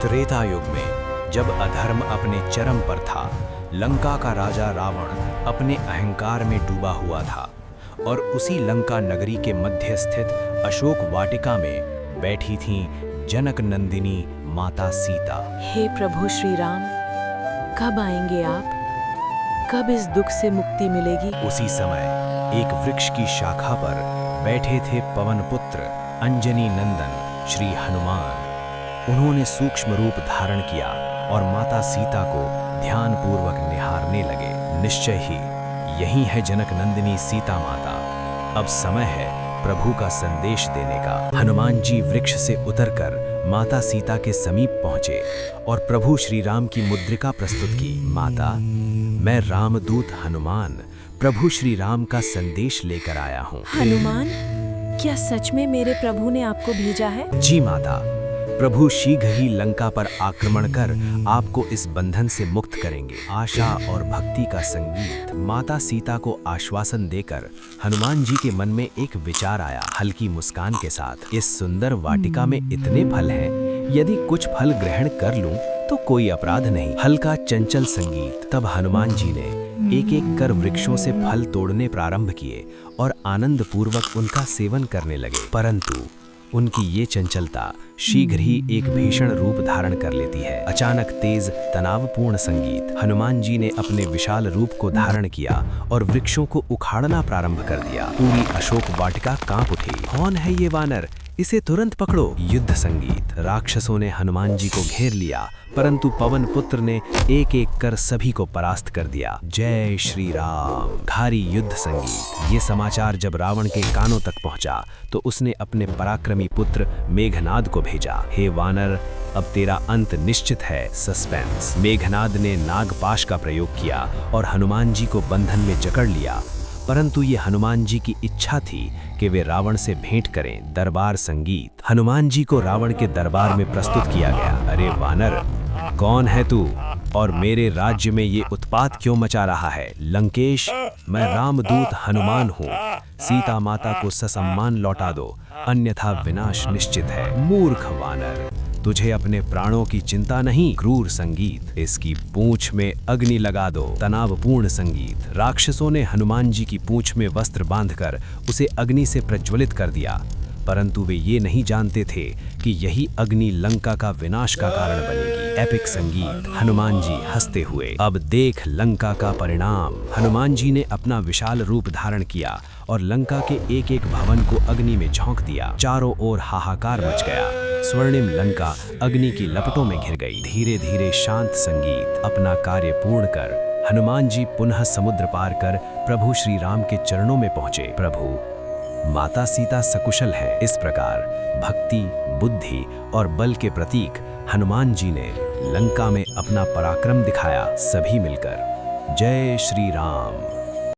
त्रेता युग में जब अधर्म अपने चरम पर था, लंका का राजा रावण अपने अहंकार में डूबा हुआ था और उसी लंका नगरी के मध्य स्थित अशोक वाटिका में बैठी थीं जनक नंदिनी माता सीता। हे प्रभु श्री राम, कब आएंगे आप? कब इस दुख से मुक्ति मिलेगी? उसी समय एक वृक्ष की शाखा पर बैठे थे पवन पुत्र अंजनी नंदन श्री हनुमान। उन्होंने सूक्ष्म रूप धारण किया और माता सीता को ध्यानपूर्वक निहारने लगे। निश्चय ही यही है जनक नंदिनी सीता माता। अब समय है प्रभु का संदेश देने का। हनुमान जी वृक्ष से उतरकर माता सीता के समीप पहुंचे और प्रभु श्री राम की मुद्रिका प्रस्तुत की। माता, मैं रामदूत हनुमान प्रभु श्री राम का संदेश लेकर आया हूँ। हनुमान, क्या सच में मेरे प्रभु ने आपको भेजा है? जी माता, प्रभु शीघ्र ही लंका पर आक्रमण कर आपको इस बंधन से मुक्त करेंगे। आशा और भक्ति का संगीत। माता सीता को आश्वासन देकर हनुमान जी के मन में एक विचार आया। हल्की मुस्कान के साथ, इस सुंदर वाटिका में इतने फल हैं, यदि कुछ फल ग्रहण कर लूं तो कोई अपराध नहीं। हल्का चंचल संगीत। तब हनुमान जी ने एक एक कर वृक्षों से फल तोड़ने प्रारंभ किए और आनंद पूर्वक उनका सेवन करने लगे। परंतु उनकी ये चंचलता शीघ्र ही एक भीषण रूप धारण कर लेती है। अचानक तेज तनावपूर्ण संगीत। हनुमान जी ने अपने विशाल रूप को धारण किया और वृक्षों को उखाड़ना प्रारंभ कर दिया। पूरी अशोक वाटिका कांप उठी। कौन है ये वानर? इसे तुरंत पकड़ो। युद्ध संगीत। राक्षसों ने हनुमान जी को घेर लिया, परंतु पवन पुत्र ने एक एक कर सभी को परास्त कर दिया। जय श्री राम। भारी युद्ध संगीत। ये समाचार जब रावण के कानों तक पहुंचा तो उसने अपने पराक्रमी पुत्र मेघनाद को भेजा। हे वानर, अब तेरा अंत निश्चित है। सस्पेंस। मेघनाद ने नागपाश का प्रयोग किया और हनुमान जी को बंधन में जकड़ लिया, परंतु ये हनुमान जी की इच्छा थी कि वे रावण से भेंट करें। दरबार संगीत। हनुमान जी को रावण के दरबार में प्रस्तुत किया गया। अरे वानर, कौन है तू और मेरे राज्य में ये उत्पात क्यों मचा रहा है? लंकेश, मैं रामदूत हनुमान हूँ। सीता माता को ससम्मान लौटा दो, अन्यथा विनाश निश्चित है। मूर्ख वानर, तुझे अपने प्राणों की चिंता नहीं। क्रूर संगीत। इसकी पूंछ में अग्नि लगा दो। तनावपूर्ण संगीत। राक्षसों ने हनुमान जी की पूंछ में वस्त्र बांधकर उसे अग्नि से प्रज्वलित कर दिया, परंतु वे ये नहीं जानते थे कि यही अग्नि लंका का विनाश का कारण बनेगी। एपिक संगीत। हनुमान जी हंसते हुए। अब देख लंका का परिणाम। हनुमान जी ने अपना विशाल रूप धारण किया और लंका के एक एक भवन को अग्नि में झोंक दिया। चारों ओर हाहाकार मच गया। स्वर्णिम लंका अग्नि की लपटों में घिर गई। धीरे धीरे शांत संगीत। अपना कार्य पूर्ण कर हनुमान जी पुनः समुद्र पार कर प्रभु श्री राम के चरणों में पहुंचे। प्रभु, माता सीता सकुशल है। इस प्रकार भक्ति, बुद्धि और बल के प्रतीक हनुमान जी ने लंका में अपना पराक्रम दिखाया। सभी मिलकर जय श्री राम।